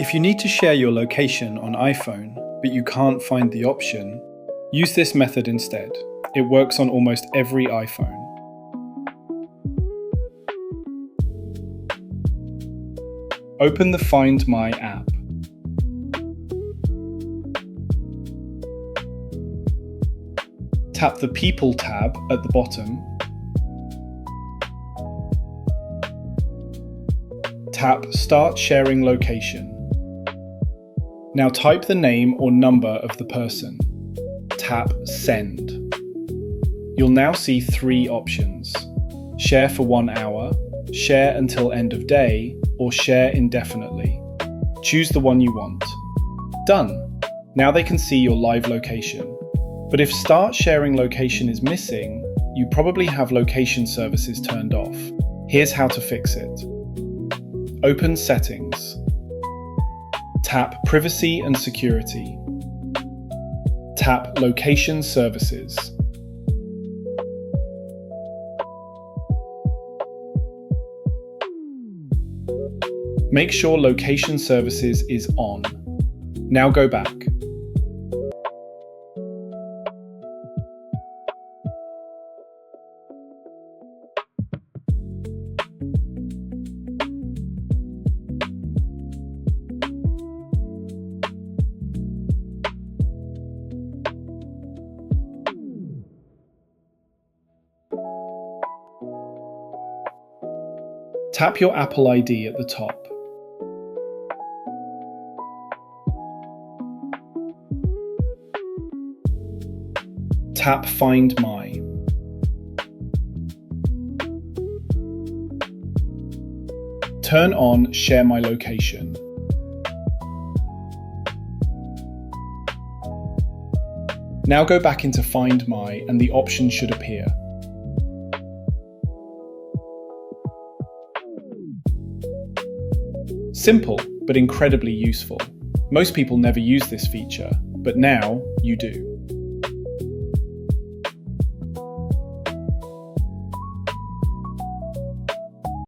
If you need to share your location on iPhone, but you can't find the option, use this method instead. It works on almost every iPhone. Open the Find My app. Tap the People tab at the bottom. Tap Start Sharing Location. Now type the name or number of the person. Tap Send. You'll now see three options: share for 1 hour, share until end of day, or share indefinitely. Choose the one you want. Done! Now they can see your live location. But if Start Sharing Location is missing, you probably have location services turned off. Here's how to fix it. Open Settings. Tap Privacy and Security. Tap Location Services. Make sure Location Services is on. Now go back. Tap your Apple ID at the top. Tap Find My. Turn on Share My Location. Now go back into Find My and the option should appear. Simple, but incredibly useful. Most people never use this feature, but now you do.